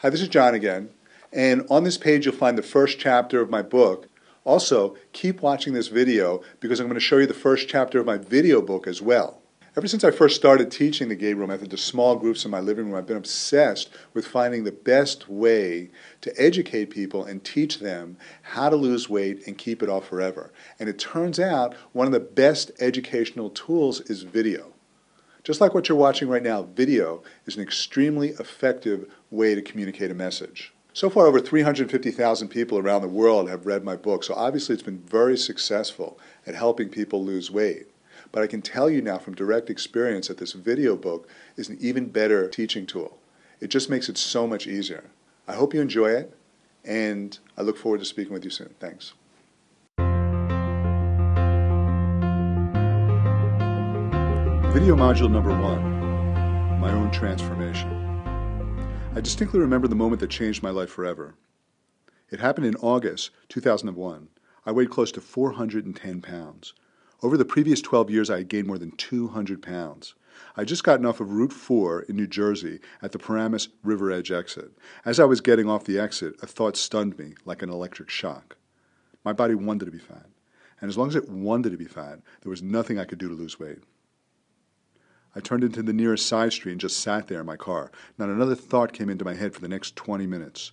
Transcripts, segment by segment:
Hi, this is John again, and on this page you'll find the first chapter of my book. Also, keep watching this video because I'm going to show you the first chapter of my video book as well. Ever since I first started teaching the Gabriel Method to small groups in my living room, I've been obsessed with finding the best way to educate people and teach them how to lose weight and keep it off forever. And it turns out one of the best educational tools is video. Just like what you're watching right now, video is an extremely effective way to communicate a message. So far, over 350,000 people around the world have read my book, so obviously it's been very successful at helping people lose weight. But I can tell you now from direct experience that this video book is an even better teaching tool. It just makes it so much easier. I hope you enjoy it, and I look forward to speaking with you soon. Thanks. Video module number 1, my own transformation. I distinctly remember the moment that changed my life forever. It happened in August 2001. I weighed close to 410 pounds. Over the previous 12 years, I had gained more than 200 pounds. I had just gotten off of Route 4 in New Jersey at the Paramus River Edge exit. As I was getting off the exit, a thought stunned me like an electric shock. My body wanted to be fat. And as long as it wanted to be fat, there was nothing I could do to lose weight. I turned into the nearest side street and just sat there in my car. Not another thought came into my head for the next 20 minutes.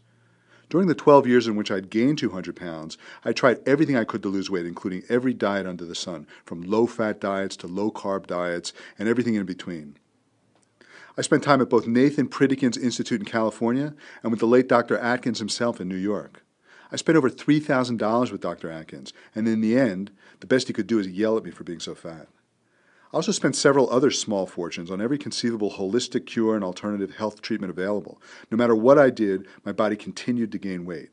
During the 12 years in which I had gained 200 pounds, I tried everything I could to lose weight, including every diet under the sun, from low-fat diets to low-carb diets and everything in between. I spent time at both Nathan Pritikin's Institute in California and with the late Dr. Atkins himself in New York. I spent over $3,000 with Dr. Atkins, and in the end, the best he could do is yell at me for being so fat. I also spent several other small fortunes on every conceivable holistic cure and alternative health treatment available. No matter what I did, my body continued to gain weight.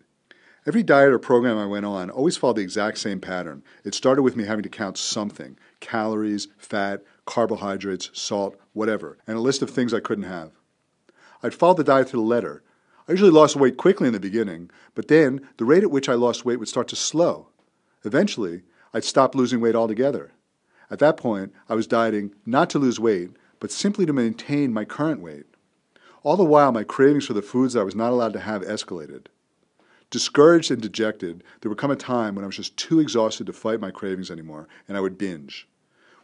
Every diet or program I went on always followed the exact same pattern. It started with me having to count something: calories, fat, carbohydrates, salt, whatever, and a list of things I couldn't have. I'd followed the diet to the letter. I usually lost weight quickly in the beginning, but then the rate at which I lost weight would start to slow. Eventually, I'd stop losing weight altogether. At that point, I was dieting not to lose weight, but simply to maintain my current weight. All the while, my cravings for the foods that I was not allowed to have escalated. Discouraged and dejected, there would come a time when I was just too exhausted to fight my cravings anymore, and I would binge.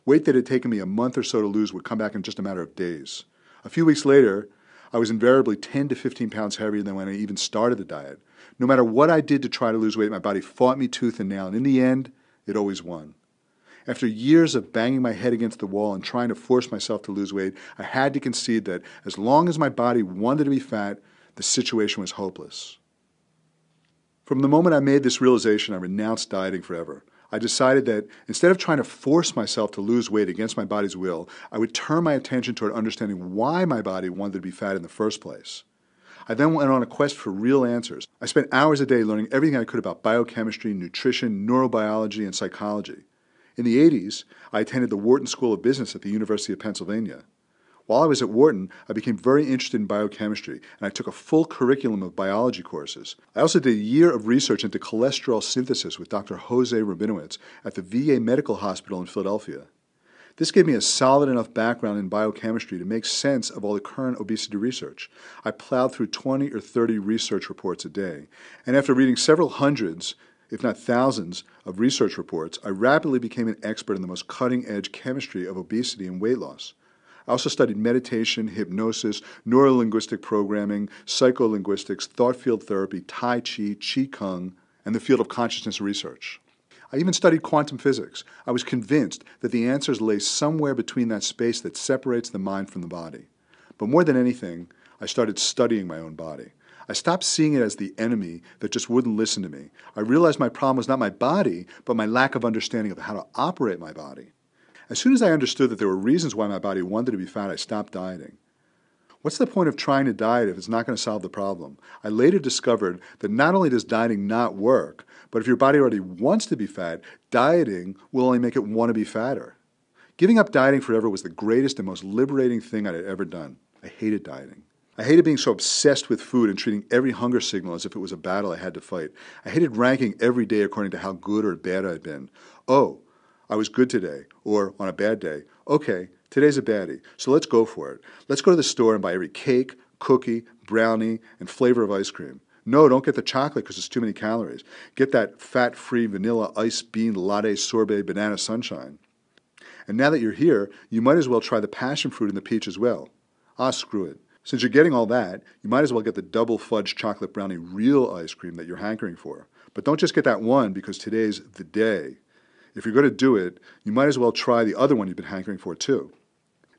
Weight that had taken me a month or so to lose would come back in just a matter of days. A few weeks later, I was invariably 10 to 15 pounds heavier than when I even started the diet. No matter what I did to try to lose weight, my body fought me tooth and nail, and in the end, it always won. After years of banging my head against the wall and trying to force myself to lose weight, I had to concede that as long as my body wanted to be fat, the situation was hopeless. From the moment I made this realization, I renounced dieting forever. I decided that instead of trying to force myself to lose weight against my body's will, I would turn my attention toward understanding why my body wanted to be fat in the first place. I then went on a quest for real answers. I spent hours a day learning everything I could about biochemistry, nutrition, neurobiology, and psychology. In the 80s, I attended the Wharton School of Business at the University of Pennsylvania. While I was at Wharton, I became very interested in biochemistry, and I took a full curriculum of biology courses. I also did a year of research into cholesterol synthesis with Dr. Jose Rabinowitz at the VA Medical Hospital in Philadelphia. This gave me a solid enough background in biochemistry to make sense of all the current obesity research. I plowed through 20 or 30 research reports a day, and after reading several hundreds, if not thousands, of research reports, I rapidly became an expert in the most cutting-edge chemistry of obesity and weight loss. I also studied meditation, hypnosis, neurolinguistic programming, psycholinguistics, thought field therapy, Tai Chi, Qigong, and the field of consciousness research. I even studied quantum physics. I was convinced that the answers lay somewhere between that space that separates the mind from the body. But more than anything, I started studying my own body. I stopped seeing it as the enemy that just wouldn't listen to me. I realized my problem was not my body, but my lack of understanding of how to operate my body. As soon as I understood that there were reasons why my body wanted to be fat, I stopped dieting. What's the point of trying to diet if it's not going to solve the problem? I later discovered that not only does dieting not work, but if your body already wants to be fat, dieting will only make it want to be fatter. Giving up dieting forever was the greatest and most liberating thing I had ever done. I hated dieting. I hated being so obsessed with food and treating every hunger signal as if it was a battle I had to fight. I hated ranking every day according to how good or bad I'd been. Oh, I was good today, or on a bad day, okay, today's a baddie, so let's go for it. Let's go to the store and buy every cake, cookie, brownie, and flavor of ice cream. No, don't get the chocolate because it's too many calories. Get that fat-free vanilla ice bean latte sorbet banana sunshine. And now that you're here, you might as well try the passion fruit and the peach as well. Ah, screw it. Since you're getting all that, you might as well get the double fudge chocolate brownie real ice cream that you're hankering for. But don't just get that one because today's the day. If you're going to do it, you might as well try the other one you've been hankering for too.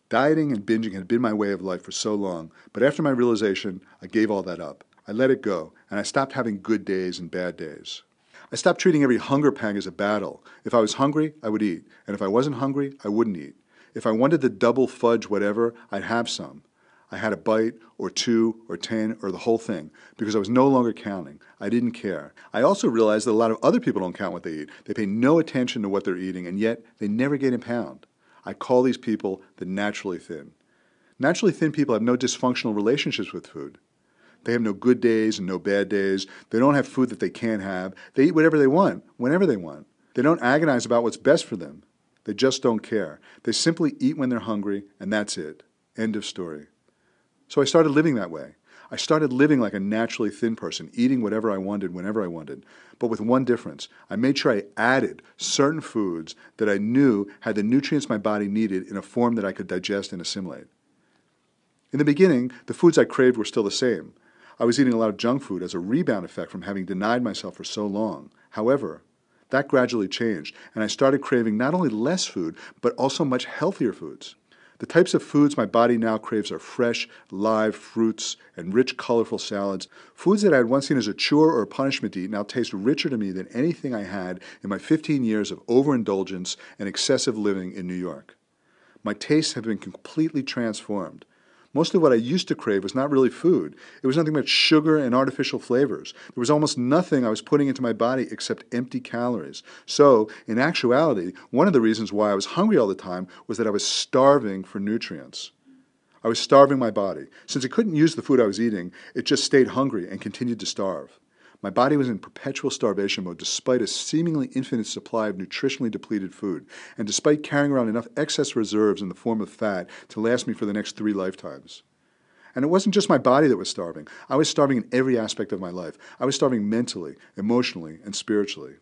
Dieting and binging had been my way of life for so long, but after my realization, I gave all that up. I let it go, and I stopped having good days and bad days. I stopped treating every hunger pang as a battle. If I was hungry, I would eat, and if I wasn't hungry, I wouldn't eat. If I wanted the double fudge whatever, I'd have some. I had a bite, or 2, or 10, or the whole thing, because I was no longer counting. I didn't care. I also realized that a lot of other people don't count what they eat. They pay no attention to what they're eating, and yet they never gain a pound. I call these people the naturally thin. Naturally thin people have no dysfunctional relationships with food. They have no good days and no bad days. They don't have food that they can't have. They eat whatever they want, whenever they want. They don't agonize about what's best for them. They just don't care. They simply eat when they're hungry, and that's it. End of story. So I started living that way. I started living like a naturally thin person, eating whatever I wanted, whenever I wanted. But with one difference. I made sure I added certain foods that I knew had the nutrients my body needed in a form that I could digest and assimilate. In the beginning, the foods I craved were still the same. I was eating a lot of junk food as a rebound effect from having denied myself for so long. However, that gradually changed, and I started craving not only less food, but also much healthier foods. The types of foods my body now craves are fresh, live fruits and rich, colorful salads. Foods that I had once seen as a chore or a punishment to eat now taste richer to me than anything I had in my 15 years of overindulgence and excessive living in New York. My tastes have been completely transformed. Most of what I used to crave was not really food. It was nothing but sugar and artificial flavors. There was almost nothing I was putting into my body except empty calories. So, in actuality, one of the reasons why I was hungry all the time was that I was starving for nutrients. I was starving my body. Since it couldn't use the food I was eating, it just stayed hungry and continued to starve. My body was in perpetual starvation mode despite a seemingly infinite supply of nutritionally depleted food, and despite carrying around enough excess reserves in the form of fat to last me for the next 3 lifetimes. And it wasn't just my body that was starving. I was starving in every aspect of my life. I was starving mentally, emotionally, and spiritually.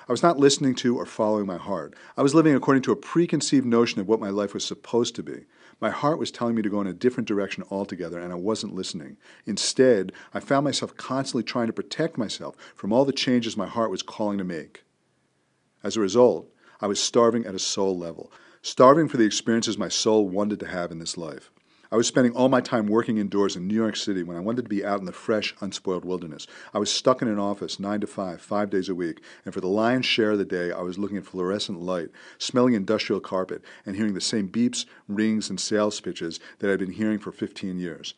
I was not listening to or following my heart. I was living according to a preconceived notion of what my life was supposed to be. My heart was telling me to go in a different direction altogether, and I wasn't listening. Instead, I found myself constantly trying to protect myself from all the changes my heart was calling to make. As a result, I was starving at a soul level, starving for the experiences my soul wanted to have in this life. I was spending all my time working indoors in New York City when I wanted to be out in the fresh, unspoiled wilderness. I was stuck in an office 9 to 5, 5 days a week, and for the lion's share of the day I was looking at fluorescent light, smelling industrial carpet, and hearing the same beeps, rings, and sales pitches that I'd been hearing for 15 years.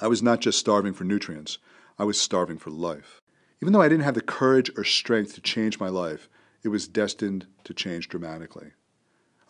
I was not just starving for nutrients, I was starving for life. Even though I didn't have the courage or strength to change my life, it was destined to change dramatically.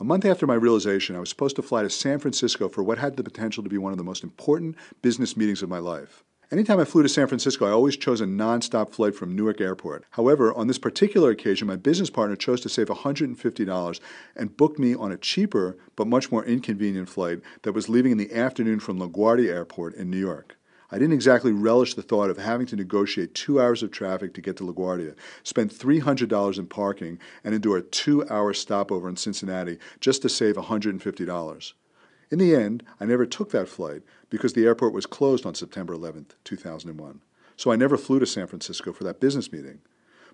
A month after my realization, I was supposed to fly to San Francisco for what had the potential to be one of the most important business meetings of my life. Anytime I flew to San Francisco, I always chose a non-stop flight from Newark Airport. However, on this particular occasion, my business partner chose to save $150 and booked me on a cheaper but much more inconvenient flight that was leaving in the afternoon from LaGuardia Airport in New York. I didn't exactly relish the thought of having to negotiate 2 hours of traffic to get to LaGuardia, spend $300 in parking, and endure a 2-hour stopover in Cincinnati just to save $150. In the end, I never took that flight because the airport was closed on September 11th, 2001. So I never flew to San Francisco for that business meeting.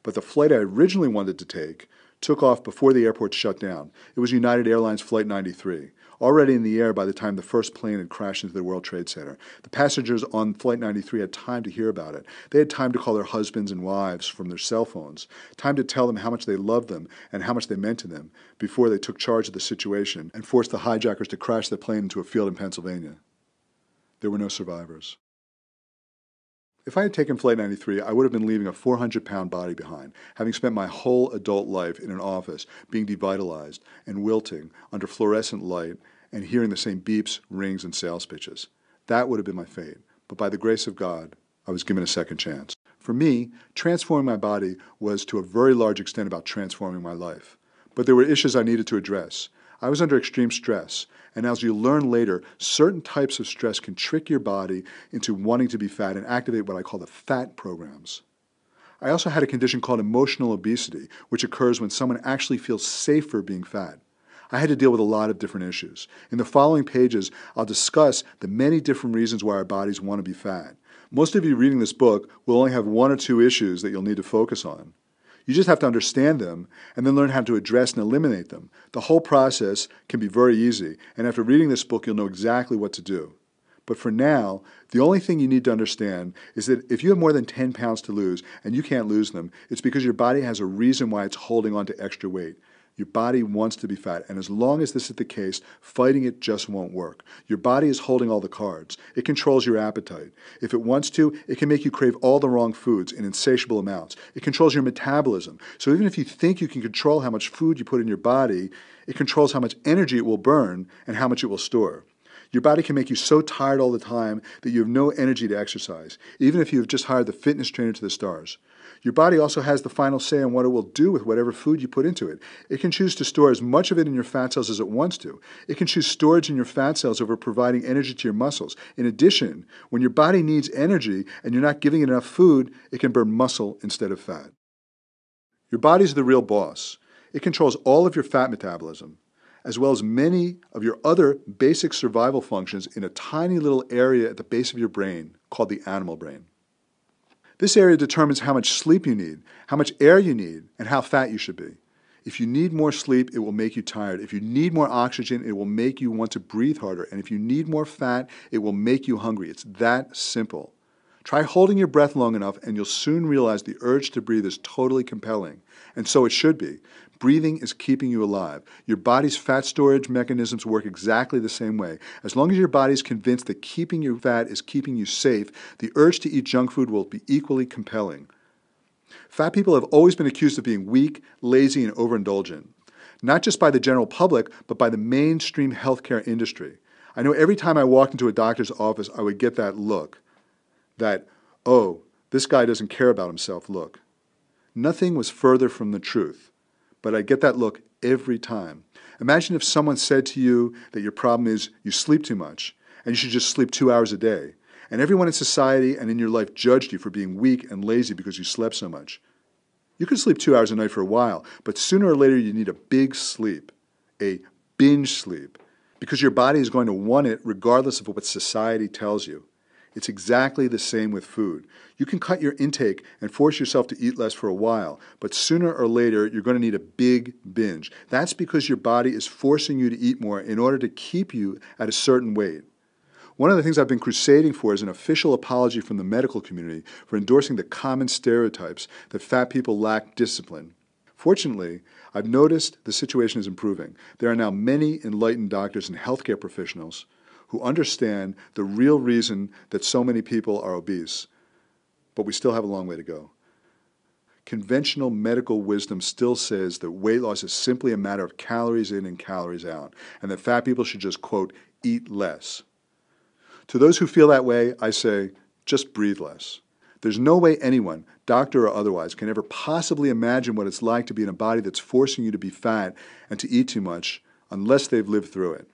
But the flight I originally wanted to take took off before the airport shut down. It was United Airlines Flight 93. Already in the air by the time the first plane had crashed into the World Trade Center. The passengers on Flight 93 had time to hear about it. They had time to call their husbands and wives from their cell phones, time to tell them how much they loved them and how much they meant to them before they took charge of the situation and forced the hijackers to crash the plane into a field in Pennsylvania. There were no survivors. If I had taken Flight 93, I would have been leaving a 400-pound body behind, having spent my whole adult life in an office, being devitalized and wilting under fluorescent light and hearing the same beeps, rings, and sales pitches. That would have been my fate, but by the grace of God, I was given a second chance. For me, transforming my body was to a very large extent about transforming my life. But there were issues I needed to address. I was under extreme stress, and as you'll learn later, certain types of stress can trick your body into wanting to be fat and activate what I call the fat programs. I also had a condition called emotional obesity, which occurs when someone actually feels safer being fat. I had to deal with a lot of different issues. In the following pages, I'll discuss the many different reasons why our bodies want to be fat. Most of you reading this book will only have one or two issues that you'll need to focus on. You just have to understand them and then learn how to address and eliminate them. The whole process can be very easy, and after reading this book, you'll know exactly what to do. But for now, the only thing you need to understand is that if you have more than 10 pounds to lose and you can't lose them, it's because your body has a reason why it's holding on to extra weight. Your body wants to be fat, and as long as this is the case, fighting it just won't work. Your body is holding all the cards. It controls your appetite. If it wants to, it can make you crave all the wrong foods in insatiable amounts. It controls your metabolism. So even if you think you can control how much food you put in your body, it controls how much energy it will burn and how much it will store. Your body can make you so tired all the time that you have no energy to exercise, even if you have just hired the fitness trainer to the stars. Your body also has the final say on what it will do with whatever food you put into it. It can choose to store as much of it in your fat cells as it wants to. It can choose storage in your fat cells over providing energy to your muscles. In addition, when your body needs energy and you're not giving it enough food, it can burn muscle instead of fat. Your body's the real boss. It controls all of your fat metabolism, as well as many of your other basic survival functions in a tiny little area at the base of your brain called the animal brain. This area determines how much sleep you need, how much air you need, and how fat you should be. If you need more sleep, it will make you tired. If you need more oxygen, it will make you want to breathe harder. And if you need more fat, it will make you hungry. It's that simple. Try holding your breath long enough, and you'll soon realize the urge to breathe is totally compelling. And so it should be. Breathing is keeping you alive. Your body's fat storage mechanisms work exactly the same way. As long as your body is convinced that keeping your fat is keeping you safe, the urge to eat junk food will be equally compelling. Fat people have always been accused of being weak, lazy, and overindulgent. Not just by the general public, but by the mainstream healthcare industry. I know every time I walked into a doctor's office, I would get that look. That, oh, this guy doesn't care about himself look. Nothing was further from the truth. But I get that look every time. Imagine if someone said to you that your problem is you sleep too much and you should just sleep 2 hours a day, and everyone in society and in your life judged you for being weak and lazy because you slept so much. You could sleep 2 hours a night for a while, but sooner or later you need a big sleep, a binge sleep, because your body is going to want it regardless of what society tells you. It's exactly the same with food. You can cut your intake and force yourself to eat less for a while, but sooner or later you're going to need a big binge. That's because your body is forcing you to eat more in order to keep you at a certain weight. One of the things I've been crusading for is an official apology from the medical community for endorsing the common stereotypes that fat people lack discipline. Fortunately, I've noticed the situation is improving. There are now many enlightened doctors and healthcare professionals who understand the real reason that so many people are obese, but we still have a long way to go. Conventional medical wisdom still says that weight loss is simply a matter of calories in and calories out, and that fat people should just, quote, eat less. To those who feel that way, I say, just breathe less. There's no way anyone, doctor or otherwise, can ever possibly imagine what it's like to be in a body that's forcing you to be fat and to eat too much unless they've lived through it.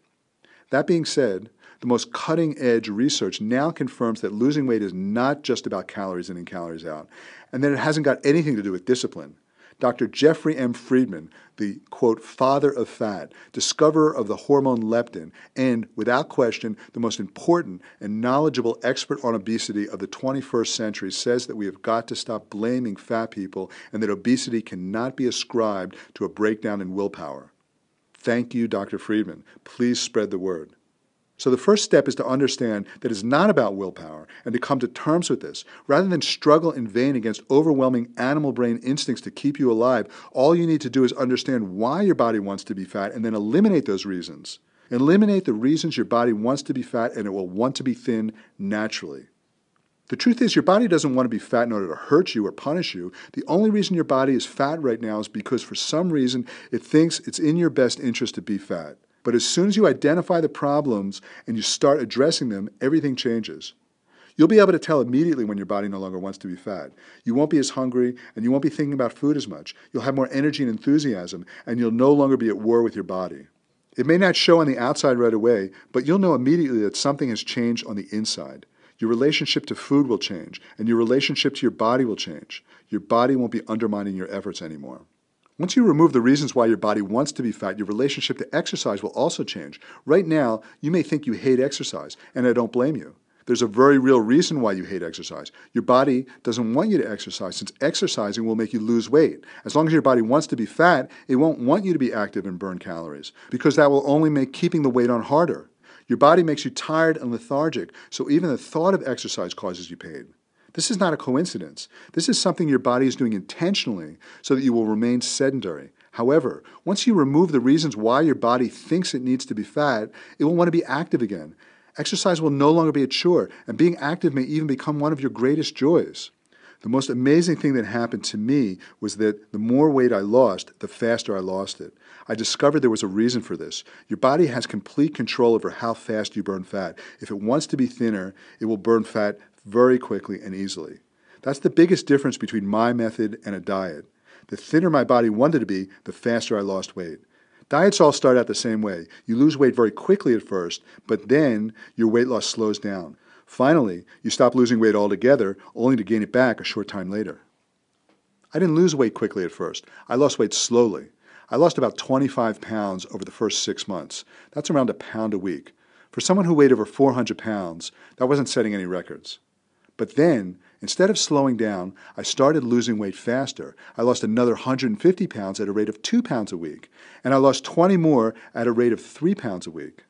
That being said, the most cutting-edge research now confirms that losing weight is not just about calories in and calories out, and that it hasn't got anything to do with discipline. Dr. Jeffrey M. Friedman, the, quote, father of fat, discoverer of the hormone leptin, and, without question, the most important and knowledgeable expert on obesity of the 21st century, says that we have got to stop blaming fat people and that obesity cannot be ascribed to a breakdown in willpower. Thank you, Dr. Friedman. Please spread the word. So the first step is to understand that it's not about willpower and to come to terms with this. Rather than struggle in vain against overwhelming animal brain instincts to keep you alive, all you need to do is understand why your body wants to be fat and then eliminate those reasons. Eliminate the reasons your body wants to be fat and it will want to be thin naturally. The truth is your body doesn't want to be fat in order to hurt you or punish you. The only reason your body is fat right now is because for some reason it thinks it's in your best interest to be fat. But as soon as you identify the problems and you start addressing them, everything changes. You'll be able to tell immediately when your body no longer wants to be fat. You won't be as hungry, and you won't be thinking about food as much. You'll have more energy and enthusiasm, and you'll no longer be at war with your body. It may not show on the outside right away, but you'll know immediately that something has changed on the inside. Your relationship to food will change, and your relationship to your body will change. Your body won't be undermining your efforts anymore. Once you remove the reasons why your body wants to be fat, your relationship to exercise will also change. Right now, you may think you hate exercise, and I don't blame you. There's a very real reason why you hate exercise. Your body doesn't want you to exercise, since exercising will make you lose weight. As long as your body wants to be fat, it won't want you to be active and burn calories, because that will only make keeping the weight on harder. Your body makes you tired and lethargic, so even the thought of exercise causes you pain. This is not a coincidence. This is something your body is doing intentionally so that you will remain sedentary. However, once you remove the reasons why your body thinks it needs to be fat, it will want to be active again. Exercise will no longer be a chore, and being active may even become one of your greatest joys. The most amazing thing that happened to me was that the more weight I lost, the faster I lost it. I discovered there was a reason for this. Your body has complete control over how fast you burn fat. If it wants to be thinner, it will burn fat very quickly and easily. That's the biggest difference between my method and a diet. The thinner my body wanted to be, the faster I lost weight. Diets all start out the same way. You lose weight very quickly at first, but then your weight loss slows down. Finally, you stop losing weight altogether, only to gain it back a short time later. I didn't lose weight quickly at first. I lost weight slowly. I lost about 25 pounds over the first 6 months. That's around a pound a week. For someone who weighed over 400 pounds, that wasn't setting any records. But then, instead of slowing down, I started losing weight faster. I lost another 150 pounds at a rate of 2 pounds a week, and I lost 20 more at a rate of 3 pounds a week.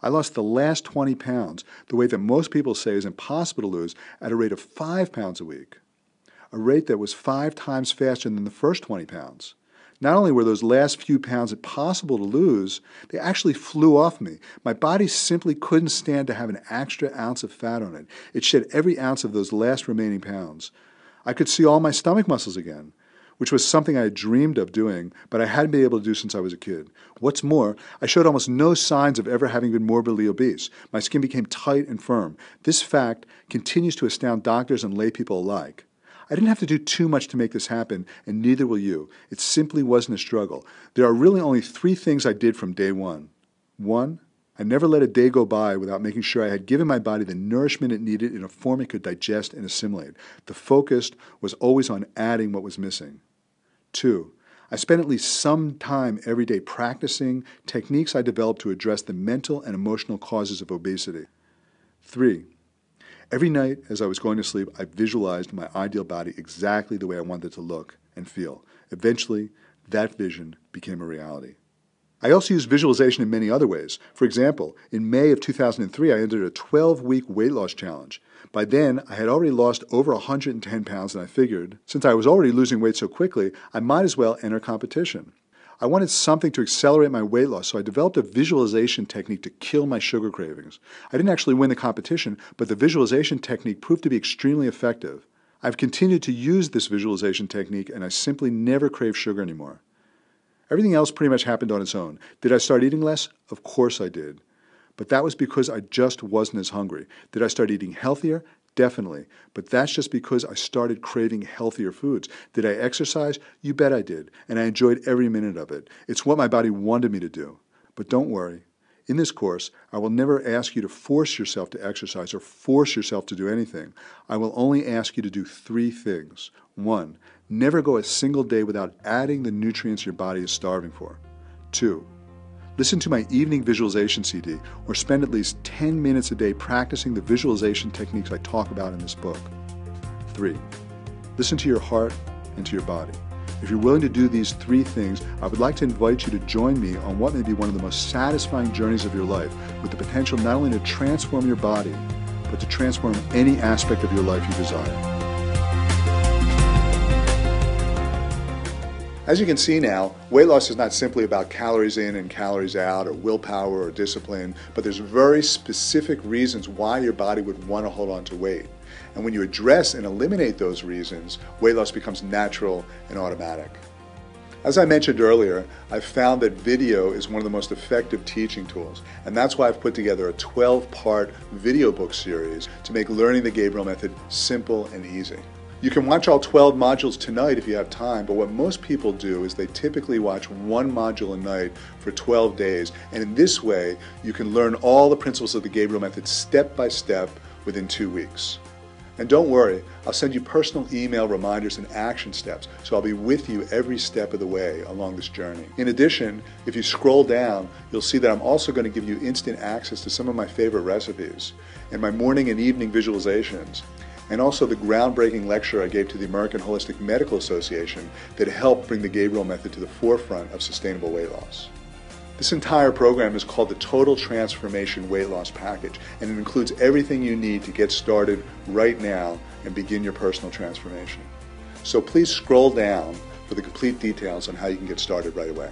I lost the last 20 pounds, the weight that most people say is impossible to lose, at a rate of 5 pounds a week, a rate that was 5 times faster than the first 20 pounds. Not only were those last few pounds impossible to lose, they actually flew off me. My body simply couldn't stand to have an extra ounce of fat on it. It shed every ounce of those last remaining pounds. I could see all my stomach muscles again, which was something I had dreamed of doing, but I hadn't been able to do since I was a kid. What's more, I showed almost no signs of ever having been morbidly obese. My skin became tight and firm. This fact continues to astound doctors and lay people alike. I didn't have to do too much to make this happen, and neither will you. It simply wasn't a struggle. There are really only 3 things I did from day one. 1, I never let a day go by without making sure I had given my body the nourishment it needed in a form it could digest and assimilate. The focus was always on adding what was missing. 2, I spent at least some time every day practicing techniques I developed to address the mental and emotional causes of obesity. 3, every night as I was going to sleep, I visualized my ideal body exactly the way I wanted it to look and feel. Eventually, that vision became a reality. I also use visualization in many other ways. For example, in May of 2003, I entered a 12-week weight loss challenge. By then, I had already lost over 110 pounds, and I figured, since I was already losing weight so quickly, I might as well enter competition. I wanted something to accelerate my weight loss, so I developed a visualization technique to kill my sugar cravings. I didn't actually win the competition, but the visualization technique proved to be extremely effective. I've continued to use this visualization technique, and I simply never crave sugar anymore. Everything else pretty much happened on its own. Did I start eating less? Of course I did. But that was because I just wasn't as hungry. Did I start eating healthier? Definitely. But that's just because I started craving healthier foods. Did I exercise? You bet I did. And I enjoyed every minute of it. It's what my body wanted me to do. But don't worry. In this course, I will never ask you to force yourself to exercise or force yourself to do anything. I will only ask you to do 3 things. 1, never go a single day without adding the nutrients your body is starving for. 2, listen to my evening visualization CD or spend at least 10 minutes a day practicing the visualization techniques I talk about in this book. 3, listen to your heart and to your body. If you're willing to do these 3 things, I would like to invite you to join me on what may be one of the most satisfying journeys of your life, with the potential not only to transform your body, but to transform any aspect of your life you desire. As you can see now, weight loss is not simply about calories in and calories out, or willpower or discipline, but there's very specific reasons why your body would want to hold on to weight. And when you address and eliminate those reasons, weight loss becomes natural and automatic. As I mentioned earlier, I've found that video is one of the most effective teaching tools, and that's why I've put together a 12-part video book series to make learning the Gabriel Method simple and easy. You can watch all 12 modules tonight if you have time, but what most people do is they typically watch one module a night for 12 days, and in this way you can learn all the principles of the Gabriel Method step by step within 2 weeks. And don't worry, I'll send you personal email reminders and action steps, so I'll be with you every step of the way along this journey. In addition, if you scroll down, you'll see that I'm also going to give you instant access to some of my favorite recipes, and my morning and evening visualizations, and also the groundbreaking lecture I gave to the American Holistic Medical Association that helped bring the Gabriel Method to the forefront of sustainable weight loss. This entire program is called the Total Transformation Weight Loss Package, and it includes everything you need to get started right now and begin your personal transformation. So please scroll down for the complete details on how you can get started right away.